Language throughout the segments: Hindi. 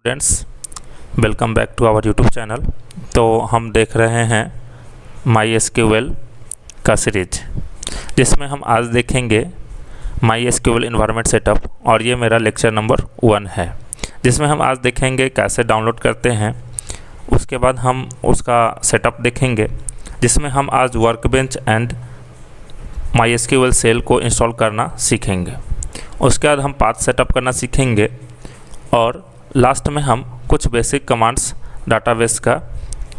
Students, welcome back to our YouTube channel. तो हम देख रहे हैं MySQL का सीरीज, जिसमें हम आज देखेंगे MySQL इन्वायरमेंट सेटअप, और ये मेरा लेक्चर नंबर 1 है, जिसमें हम आज देखेंगे कैसे डाउनलोड करते हैं। उसके बाद हम उसका सेटअप देखेंगे, जिसमें हम आज वर्कबेंच एंड MySQL सेल को इंस्टॉल करना सीखेंगे। उसके बाद हम पाथ सेटअप करना सीखेंगे, और लास्ट में हम कुछ बेसिक कमांड्स डाटाबेस का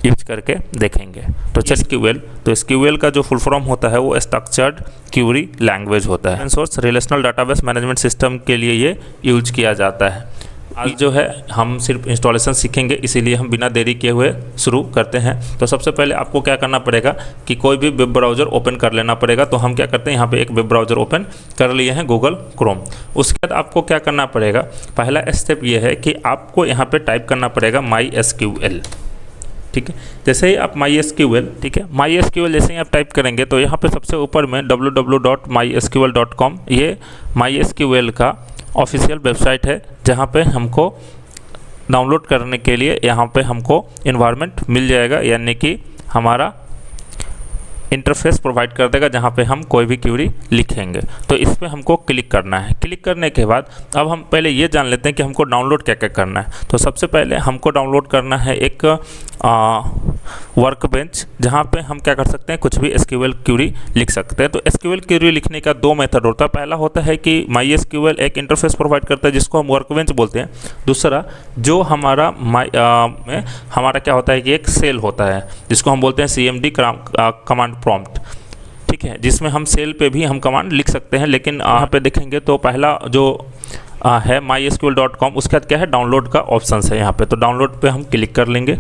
यूज करके देखेंगे। तो SQL, तो SQL का जो फुल फॉर्म होता है वो स्ट्रक्चर्ड क्यूरी लैंग्वेज होता है। Open source relational database management system के लिए ये यूज किया जाता है। आज जो है हम सिर्फ इंस्टॉलेशन सीखेंगे, इसीलिए हम बिना देरी किए हुए शुरू करते हैं। तो सबसे पहले आपको क्या करना पड़ेगा कि कोई भी वेब ब्राउज़र ओपन कर लेना पड़ेगा। तो हम क्या करते हैं, यहाँ पे एक वेब ब्राउज़र ओपन कर लिए हैं, गूगल क्रोम। उसके बाद आपको क्या करना पड़ेगा, पहला स्टेप ये है कि आपको यहाँ पे टाइप करना पड़ेगा MySQL। ठीक है, जैसे ही आप MySQL, ठीक है, MySQL जैसे ही आप टाइप करेंगे तो यहाँ पे सबसे ऊपर में www.mysql.com ये MySQL का ऑफिशियल वेबसाइट है, जहाँ पे हमको डाउनलोड करने के लिए यहाँ पे हमको इन्वायरमेंट मिल जाएगा, यानी कि हमारा इंटरफेस प्रोवाइड कर देगा, जहाँ पे हम कोई भी क्यूरी लिखेंगे। तो इस पर हमको क्लिक करना है। क्लिक करने के बाद अब हम पहले ये जान लेते हैं कि हमको डाउनलोड क्या क्या करना है। तो सबसे पहले हमको डाउनलोड करना है एक वर्कबेंच, जहाँ पे हम क्या कर सकते हैं, कुछ भी SQL क्यूरी लिख सकते हैं। तो SQL क्यूरी लिखने का दो मेथड होता है। पहला होता है कि MySQL एक इंटरफेस प्रोवाइड करता है, जिसको हम वर्कबेंच बोलते हैं। दूसरा जो हमारा हमारा क्या होता है कि एक सेल होता है, जिसको हम बोलते हैं CMD कमांड प्रॉम्प्ट। ठीक है, जिसमें हम सेल पे भी हम कमांड लिख सकते हैं। लेकिन यहाँ पे देखेंगे तो पहला जो है mysql.com, उसके बाद क्या है, डाउनलोड का ऑप्शन है यहाँ पे। तो डाउनलोड पे हम क्लिक कर लेंगे।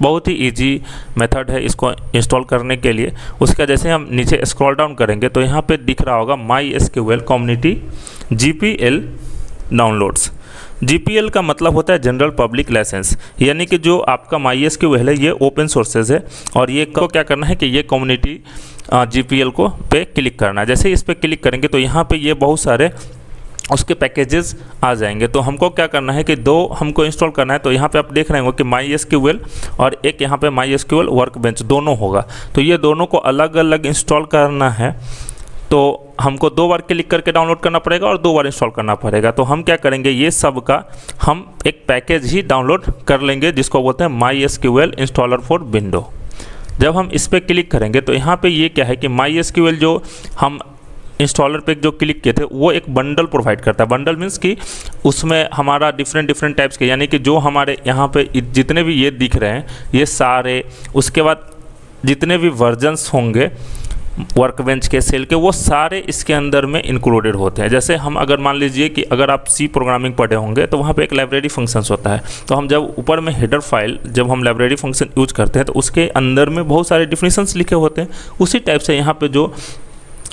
बहुत ही इजी मेथड है इसको इंस्टॉल करने के लिए। उसका जैसे हम नीचे स्क्रॉल डाउन करेंगे तो यहाँ पे दिख रहा होगा MySQL community GPL downloads. GPL का मतलब होता है जनरल पब्लिक लाइसेंस, यानी कि जो आपका MySQL है ये ओपन सोर्सेज है, और ये को क्या करना है कि ये कम्युनिटी GPL को पे क्लिक करना है। जैसे ही इस पर क्लिक करेंगे तो यहाँ पे ये बहुत सारे उसके पैकेजेस आ जाएंगे। तो हमको क्या करना है कि दो हमको इंस्टॉल करना है। तो यहाँ पे आप देख रहे होंगे कि MySQL और एक यहाँ पे MySQL वर्कबेंच दोनों होगा। तो ये दोनों को अलग अलग इंस्टॉल करना है। तो हमको 2 बार क्लिक करके डाउनलोड करना पड़ेगा और 2 बार इंस्टॉल करना पड़ेगा। तो हम क्या करेंगे, ये सब का हम एक पैकेज ही डाउनलोड कर लेंगे, जिसको बोलते हैं MySQL इंस्टॉलर फॉर विंडो। जब हम इस पर क्लिक करेंगे तो यहाँ पे ये क्या है कि MySQL जो हम इंस्टॉलर पे जो क्लिक किए थे वो एक बंडल प्रोवाइड करता है। बंडल मीन्स कि उसमें हमारा डिफरेंट टाइप्स के, यानी कि जो हमारे यहाँ पे जितने भी ये दिख रहे हैं ये सारे, उसके बाद जितने भी वर्जन्स होंगे वर्कबेंच के, सेल के, वो सारे इसके अंदर में इंक्लूडेड होते हैं। जैसे हम अगर मान लीजिए कि अगर आप C प्रोग्रामिंग पढ़े होंगे तो वहाँ पे एक लाइब्रेरी फंक्शंस होता है। तो हम जब ऊपर में हेडर फाइल, जब हम लाइब्रेरी फंक्शन यूज करते हैं तो उसके अंदर में बहुत सारे डिफिनीशंस लिखे होते हैं। उसी टाइप से यहाँ पे जो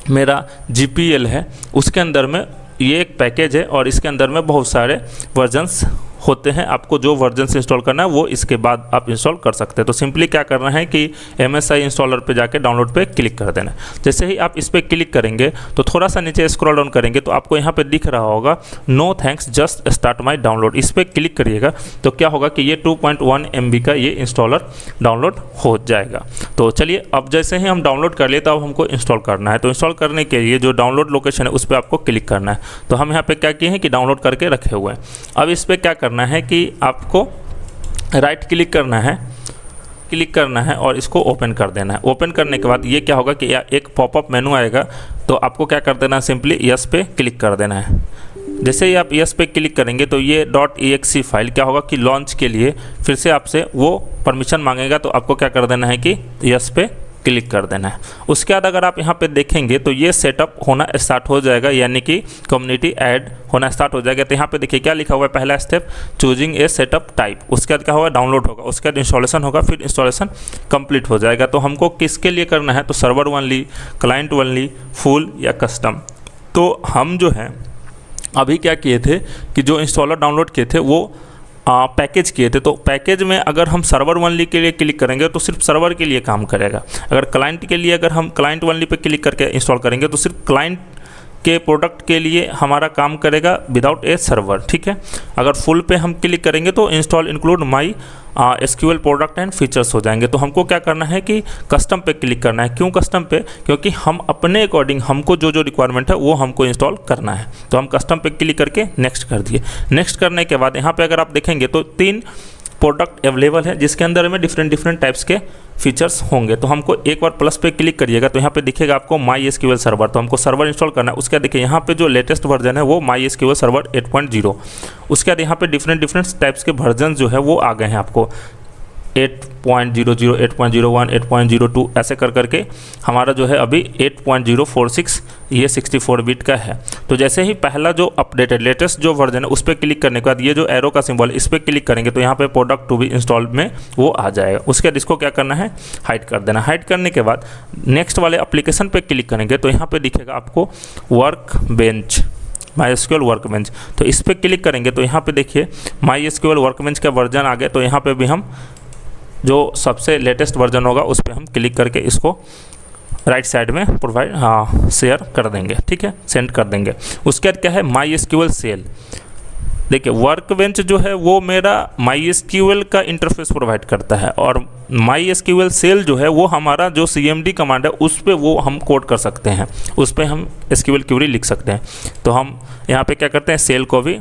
मेरा GPL है उसके अंदर में ये एक पैकेज है, और इसके अंदर में बहुत सारे वर्जन्स होते हैं। आपको जो वर्जन इंस्टॉल करना है वो इसके बाद आप इंस्टॉल कर सकते हैं। तो सिंपली क्या करना है कि MSI इंस्टॉलर पे जाके डाउनलोड पे क्लिक कर देना। जैसे ही आप इस पर क्लिक करेंगे तो थोड़ा सा नीचे स्क्रॉल डाउन करेंगे तो आपको यहाँ पे दिख रहा होगा no thanks just start my download. इस पर क्लिक करिएगा तो क्या होगा कि ये 2.1 MB का ये इंस्टॉलर डाउनलोड हो जाएगा। तो चलिए, अब जैसे ही हम डाउनलोड कर लिए तो अब हमको इंस्टॉल करना है। तो इंस्टॉल करने के लिए जो डाउनलोड लोकेशन है उस पर आपको क्लिक करना है। तो हम यहाँ पे क्या किए हैं कि डाउनलोड करके रखे हुए हैं। अब इस पर क्या करना है कि आपको राइट क्लिक करना है और इसको ओपन कर देना है। ओपन करने के बाद ये क्या होगा कि एक पॉपअप मेनू आएगा। तो आपको क्या कर देना है, सिंपली यस पे क्लिक कर देना है। जैसे ही आप यस पे क्लिक करेंगे तो ये .exe फाइल क्या होगा कि लॉन्च के लिए फिर से आपसे वो परमिशन मांगेगा। तो आपको क्या कर देना है कि यस पे क्लिक कर देना है। उसके बाद अगर आप यहाँ पे देखेंगे तो ये सेटअप होना स्टार्ट हो जाएगा, यानी कि कम्युनिटी ऐड होना स्टार्ट हो जाएगा। तो यहाँ पे देखिए क्या लिखा हुआ है, पहला step choosing a setup type. उसके बाद क्या होगा, डाउनलोड होगा, उसके बाद इंस्टॉलेशन होगा, फिर इंस्टॉलेशन कंप्लीट हो जाएगा। तो हमको किसके लिए करना है, तो server only, client only, full या कस्टम। तो हम जो है अभी क्या किए थे कि जो इंस्टॉलर डाउनलोड किए थे वो पैकेज किए थे। तो पैकेज में अगर हम सर्वर ओनली के लिए क्लिक करेंगे तो सिर्फ सर्वर के लिए काम करेगा। अगर क्लाइंट के लिए अगर हम क्लाइंट ओनली पे क्लिक करके इंस्टॉल करेंगे तो सिर्फ क्लाइंट के प्रोडक्ट के लिए हमारा काम करेगा विदाउट ए सर्वर, ठीक है। अगर फुल पे हम क्लिक करेंगे तो install include my SQL product and features हो जाएंगे। तो हमको क्या करना है कि कस्टम पे क्लिक करना है। क्यों कस्टम पे? क्योंकि हम अपने अकॉर्डिंग हमको जो जो रिक्वायरमेंट है वो हमको इंस्टॉल करना है। तो हम कस्टम पे क्लिक करके नेक्स्ट कर दिए। नेक्स्ट करने के बाद यहाँ पे अगर आप देखेंगे तो 3 प्रोडक्ट अवेलेबल है जिसके अंदर में डिफरेंट टाइप्स के फीचर्स होंगे। तो हमको एक बार प्लस पे क्लिक करिएगा तो यहाँ पे दिखेगा आपको माई एसक्यूएल सर्वर। तो हमको सर्वर इंस्टॉल करना है। उसके बाद देखिए यहाँ पे जो लेटेस्ट वर्जन है वो माई एसक्यूएल सर्वर 8.0। उसके बाद यहाँ पे डिफरेंट टाइप्स के वर्जन जो है वो आ गए हैं आपको 8.00, 8.01, 8.02 ऐसे कर करके हमारा जो है अभी 8.046 ये 64 बिट का है। तो जैसे ही पहला जो अपडेटेड लेटेस्ट जो वर्जन है उस पर क्लिक करने के बाद ये जो एरो का सिंबल इस पर क्लिक करेंगे तो यहाँ पे प्रोडक्ट टू बी इंस्टॉल्ड में वो आ जाएगा। उसके बाद इसको क्या करना है, हाइड कर देना। हाइड करने के बाद नेक्स्ट वाले एप्लीकेशन पे क्लिक करेंगे तो यहाँ पे दिखेगा आपको work bench, my SQL workbench. तो इस पर क्लिक करेंगे तो यहाँ पे देखिए माई एसक्यूएल वर्कबेंच का वर्जन आ गया। तो यहाँ पे भी हम जो सबसे लेटेस्ट वर्जन होगा उस पर हम क्लिक करके इसको राइट साइड में प्रोवाइड शेयर कर देंगे, ठीक है, सेंड कर देंगे। उसके बाद क्या है, माई एसक्यूएल सेल। देखिए वर्कबेंच जो है वो मेरा माई एसक्यूएल का इंटरफेस प्रोवाइड करता है और माई एसक्यूएल सेल जो है वो हमारा जो CMD कमांड है उस पर वो हम कोड कर सकते हैं, उस पर हम एसक्यूएल क्यूरी लिख सकते हैं। तो हम यहाँ पे क्या करते हैं, सेल को भी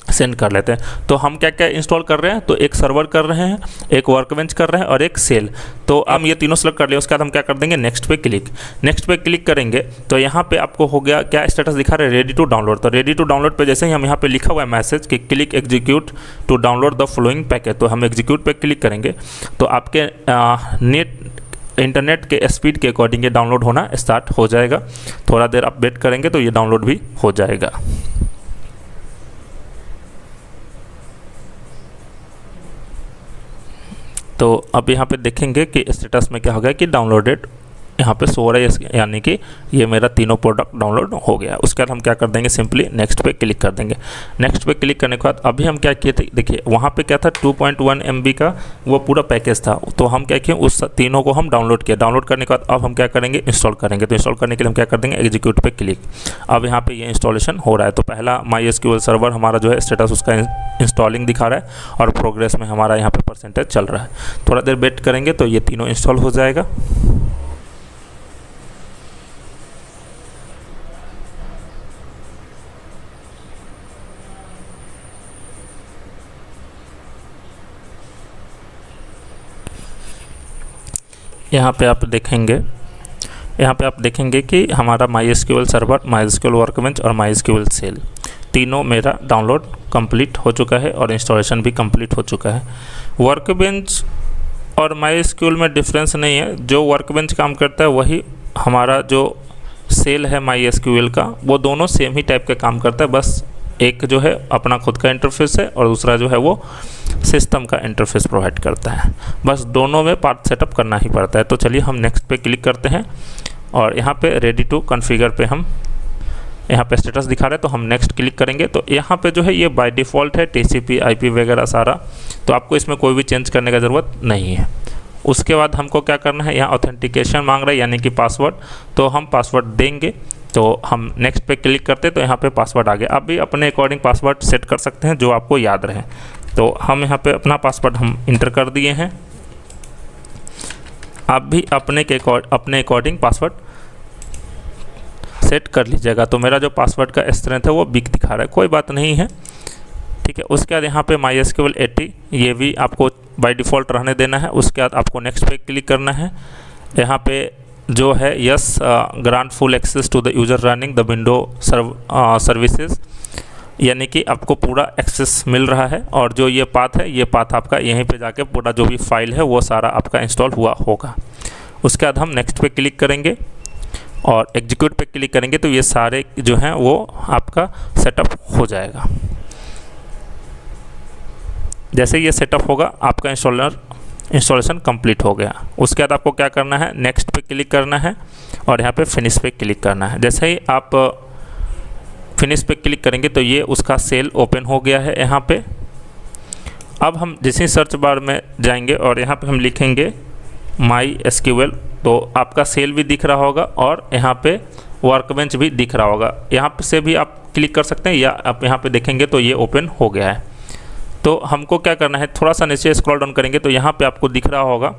सेंड कर लेते हैं। तो हम क्या क्या इंस्टॉल कर रहे हैं, तो एक सर्वर कर रहे हैं, एक वर्कबेंच कर रहे हैं और एक सेल। तो हम ये तीनों सेलेक्ट कर लिया। उसके बाद हम क्या कर देंगे, नेक्स्ट पे क्लिक। नेक्स्ट पे क्लिक करेंगे तो यहाँ पे आपको हो गया क्या स्टेटस दिखा रहा है, रेडी टू डाउनलोड। तो रेडी टू डाउनलोड पे जैसे ही हम यहाँ पे लिखा हुआ है मैसेज कि click execute to download the following package, तो हम एग्जीक्यूट पे क्लिक करेंगे तो आपके इंटरनेट के स्पीड के अकॉर्डिंग ये डाउनलोड होना स्टार्ट हो जाएगा। थोड़ा देर आप वेट करेंगे तो ये डाउनलोड भी हो जाएगा। तो अब यहाँ पे देखेंगे कि स्टेटस में क्या हो गया कि डाउनलोडेड यहाँ पे सो रहा है, यानी कि ये मेरा तीनों प्रोडक्ट डाउनलोड हो गया। उसके बाद हम क्या कर देंगे, सिंपली नेक्स्ट पे क्लिक कर देंगे। नेक्स्ट पे क्लिक करने के बाद अभी हम क्या किए थे, देखिए वहाँ पे क्या था 2.1 MB का वो पूरा पैकेज था। तो हम क्या किए, उस तीनों को हम डाउनलोड किया। डाउनलोड करने के बाद अब हम क्या करेंगे, इंस्टॉल करेंगे। तो इंस्टॉल करने के लिए हम क्या कर देंगे, एग्जीक्यूट पे क्लिक। अब यहाँ पे ये इंस्टॉलेशन हो रहा है। तो पहला माई एसक्यूएल सर्वर हमारा जो है स्टेटस उसका इंस्टॉलिंग दिखा रहा है और प्रोग्रेस में हमारा यहाँ पे परसेंटेज चल रहा है। थोड़ा देर वेट करेंगे तो ये तीनों इंस्टॉल हो जाएगा। यहाँ पे आप देखेंगे कि हमारा my SQL server, my SQL workbench और माई एसक्यूएल सेल तीनों मेरा डाउनलोड कंप्लीट हो चुका है और इंस्टॉलेशन भी कंप्लीट हो चुका है। वर्कबेंच और माई एसक्यूएल में डिफरेंस नहीं है। जो वर्कबेंच काम करता है वही हमारा जो सेल है माई एसक्यूएल का, वो दोनों सेम ही टाइप का काम करता है। बस एक जो है अपना खुद का इंटरफेस है और दूसरा जो है वो सिस्टम का इंटरफेस प्रोवाइड करता है। बस दोनों में पार्ट सेटअप करना ही पड़ता है। तो चलिए हम नेक्स्ट पे क्लिक करते हैं और यहाँ पे रेडी टू कॉन्फ़िगर पे हम यहाँ पे स्टेटस दिखा रहे हैं तो हम नेक्स्ट क्लिक करेंगे। तो यहाँ पे जो है ये बाय डिफ़ॉल्ट है TCP IP वगैरह सारा, तो आपको इसमें कोई भी चेंज करने का ज़रूरत नहीं है। उसके बाद हमको क्या करना है, यहाँ ऑथेंटिकेशन मांग रहा है यानी कि पासवर्ड, तो हम पासवर्ड देंगे। तो हम नेक्स्ट पे क्लिक करते तो यहाँ पे पासवर्ड आ गया। आप भी अपने अकॉर्डिंग पासवर्ड सेट कर सकते हैं जो आपको याद रहे। तो हम यहाँ पे अपना पासवर्ड हम इंटर कर दिए हैं। आप भी अपने अकॉर्डिंग पासवर्ड सेट कर लीजिएगा। तो मेरा जो पासवर्ड का स्ट्रेंथ है वो बिग दिखा रहा है, कोई बात नहीं है, ठीक है। उसके बाद यहाँ पे माई एसक्यूएल 80 ये भी आपको बाय डिफ़ॉल्ट रहने देना है। उसके बाद आपको नेक्स्ट पे क्लिक करना है। यहाँ पे जो है yes grant full access to the user running the window services, यानी कि आपको पूरा एक्सेस मिल रहा है। और जो ये पाथ है, ये पाथ आपका यहीं पे जाके पूरा जो भी फाइल है वो सारा आपका इंस्टॉल हुआ होगा। उसके बाद हम नेक्स्ट पे क्लिक करेंगे और एग्जीक्यूट पे क्लिक करेंगे तो ये सारे जो हैं वो आपका सेटअप हो जाएगा। जैसे ये सेटअप होगा आपका इंस्टॉलेशन कंप्लीट हो गया। उसके बाद आपको क्या करना है, नेक्स्ट पे क्लिक करना है और यहाँ पे फिनिश पे क्लिक करना है। जैसे ही आप फिनिश पे क्लिक करेंगे तो ये उसका सेल ओपन हो गया है यहाँ पे। अब हम जिस सर्च बार में जाएंगे और यहाँ पे हम लिखेंगे माई एसक्यूएल, तो आपका सेल भी दिख रहा होगा और यहाँ पे वर्कबेंच भी दिख रहा होगा। यहाँ से भी आप क्लिक कर सकते हैं या आप यहाँ पे देखेंगे तो ये ओपन हो गया है। तो हमको क्या करना है, थोड़ा सा नीचे स्क्रॉल डाउन करेंगे तो यहाँ पे आपको दिख रहा होगा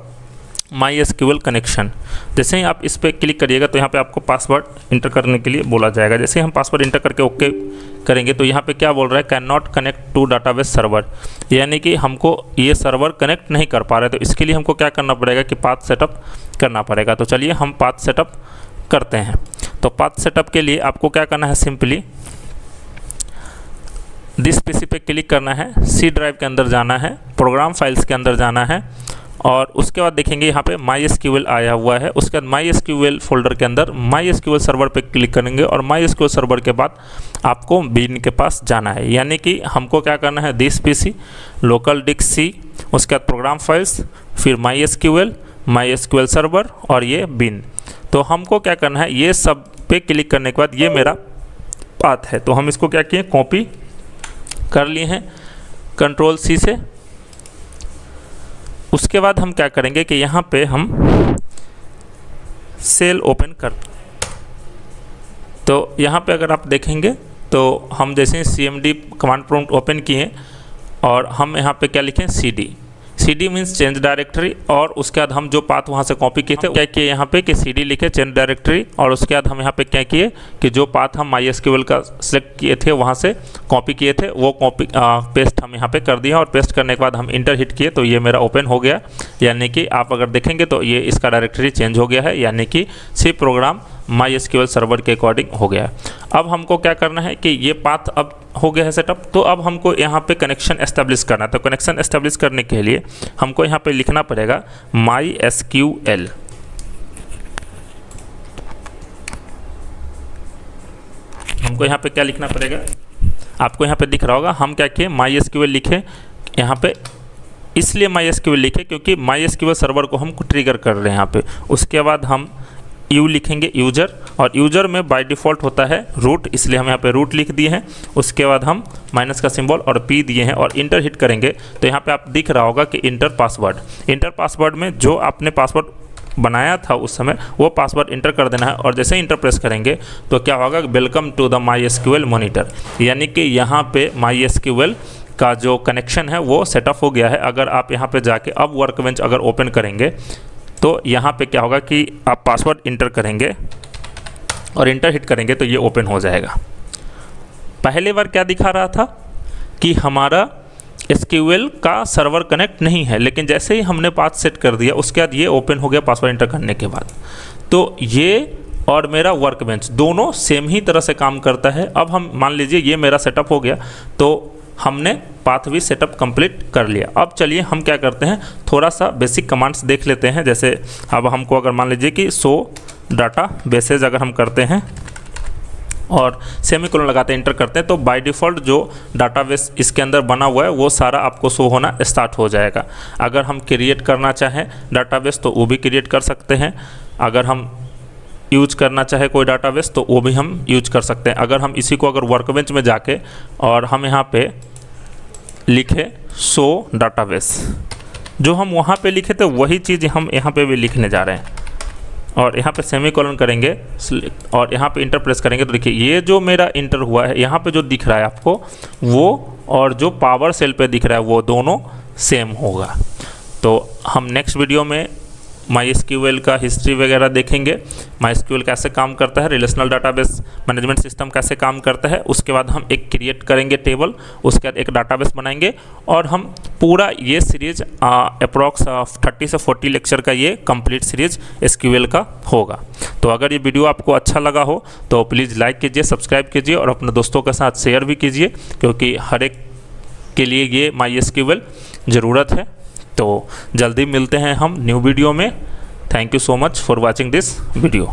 MySQL कनेक्शन। जैसे ही आप इस पर क्लिक करिएगा तो यहाँ पे आपको पासवर्ड इंटर करने के लिए बोला जाएगा। जैसे ही हम पासवर्ड इंटर करके ओके करेंगे तो यहाँ पे क्या बोल रहा है, can not connect to database server, यानी कि हमको ये सर्वर कनेक्ट नहीं कर पा रहे। तो इसके लिए हमको क्या करना पड़ेगा कि पाथ सेटअप करना पड़ेगा। तो चलिए हम पाथ सेटअप करते हैं। तो पाथ सेटअप के लिए आपको क्या करना है, सिंपली दिस पीसी पे क्लिक करना है, सी ड्राइव के अंदर जाना है, प्रोग्राम फाइल्स के अंदर जाना है और उसके बाद देखेंगे यहाँ पे MySQL आया हुआ है। उसके बाद MySQL फोल्डर के अंदर MySQL सर्वर पे क्लिक करेंगे और MySQL सर्वर के बाद आपको बिन के पास जाना है, यानी कि हमको क्या करना है, this PC, local disk C, उसके बाद प्रोग्राम फाइल्स, फिर MySQL सर्वर और ये बिन। तो हमको क्या करना है, ये सब पे क्लिक करने के बाद ये मेरा पाथ है। तो हम इसको क्या किए, कॉपी कर लिए हैं कंट्रोल सी से। उसके बाद हम क्या करेंगे कि यहाँ पे हम सेल ओपन कर, तो यहाँ पे अगर आप देखेंगे तो हम जैसे CMD कमांड प्रॉम्प्ट ओपन किए और हम यहाँ पे क्या लिखें, CD मीन्स चेंज डायरेक्टरी, और उसके बाद हम जो पाथ वहाँ से कॉपी किए थे क्या किए यहाँ पे कि CD लिखे चेंज डायरेक्टरी, और उसके बाद हम यहाँ पे क्या किए कि जो पाथ हम MySQL का सिलेक्ट किए थे वहाँ से कॉपी किए थे वो कॉपी पेस्ट हम यहाँ पे कर दिया, और पेस्ट करने के बाद हम इंटर हिट किए तो ये मेरा ओपन हो गया। यानी कि आप अगर देखेंगे तो ये इसका डायरेक्टरी चेंज हो गया है, यानी कि सी प्रोग्राम MySQL सर्वर के अकॉर्डिंग हो गया है। अब हमको क्या करना है कि ये पाथ अब हो गया है सेटअप, तो अब हमको यहाँ पे कनेक्शन एस्टेब्लिश करना है। तो कनेक्शन एस्टेब्लिश करने के लिए हमको यहाँ पे लिखना पड़ेगा MySQL। हमको यहाँ पे क्या लिखना पड़ेगा, आपको यहाँ पे दिख रहा होगा, हम क्या किए MySQL लिखे यहाँ पे, इसलिए MySQL लिखे क्योंकि MySQL सर्वर को हम ट्रिगर कर रहे हैं यहाँ पे। उसके बाद हम यू लिखेंगे यूजर, और यूजर में बाय डिफ़ॉल्ट होता है रूट, इसलिए हम यहाँ पे रूट लिख दिए हैं। उसके बाद हम माइनस का सिंबल और पी दिए हैं और इंटर हिट करेंगे तो यहाँ पे आप दिख रहा होगा कि इंटर पासवर्ड में जो आपने पासवर्ड बनाया था उस समय वो पासवर्ड इंटर कर देना है। और जैसे ही इंटर प्रेस करेंगे तो क्या होगा, welcome to the MySQL monitor, यानी कि यहाँ पे MySQL का जो कनेक्शन है वो सेटअप हो गया है। अगर आप यहाँ पे जाके अब वर्कबेंच अगर ओपन करेंगे तो यहाँ पे क्या होगा कि आप पासवर्ड इंटर करेंगे और इंटर हिट करेंगे तो ये ओपन हो जाएगा। पहले बार क्या दिखा रहा था कि हमारा SQL का सर्वर कनेक्ट नहीं है, लेकिन जैसे ही हमने पाथ सेट कर दिया उसके बाद ये ओपन हो गया पासवर्ड इंटर करने के बाद। तो ये और मेरा वर्कबेंच दोनों सेम ही तरह से काम करता है। अब हम मान लीजिए ये मेरा सेटअप हो गया तो हमने पाथ भी सेटअप कंप्लीट कर लिया। अब चलिए हम क्या करते हैं, थोड़ा सा बेसिक कमांड्स देख लेते हैं। जैसे अब हमको अगर मान लीजिए कि शो डाटा बेसेज अगर हम करते हैं और सेमीकोलन लगाते हैं, इंटर करते हैं, तो बाय डिफ़ॉल्ट जो डाटाबेस इसके अंदर बना हुआ है वो सारा आपको शो होना स्टार्ट हो जाएगा। अगर हम क्रिएट करना चाहें डाटाबेस तो वो भी क्रिएट कर सकते हैं। अगर हम यूज करना चाहे कोई डाटाबेस तो वो भी हम यूज कर सकते हैं। अगर हम इसी को अगर वर्कबेंच में जाके और हम यहाँ पे लिखे शो डाटाबेस, जो हम वहाँ पे लिखे थे वही चीज़ हम यहाँ पे भी लिखने जा रहे हैं, और यहाँ पे सेमीकोलन करेंगे और यहाँ पे इंटर प्रेस करेंगे तो देखिए ये जो मेरा इंटर हुआ है यहाँ पे जो दिख रहा है आपको वो, और जो पावर सेल पे दिख रहा है वो दोनों सेम होगा। तो हम नेक्स्ट वीडियो में MySQL का हिस्ट्री वगैरह देखेंगे, MySQL कैसे काम करता है, रिलेशनल डाटाबेस मैनेजमेंट सिस्टम कैसे काम करता है। उसके बाद हम एक क्रिएट करेंगे टेबल, उसके बाद एक डाटाबेस बनाएंगे और हम पूरा ये सीरीज अप्रॉक्स 30 से 40 लेक्चर का ये कंप्लीट सीरीज SQL का होगा। तो अगर ये वीडियो आपको अच्छा लगा हो तो प्लीज़ लाइक कीजिए, सब्सक्राइब कीजिए और अपने दोस्तों के साथ शेयर भी कीजिए, क्योंकि हर एक के लिए ये MySQL ज़रूरत है। तो जल्दी मिलते हैं हम न्यू वीडियो में। Thank you so much for watching this video.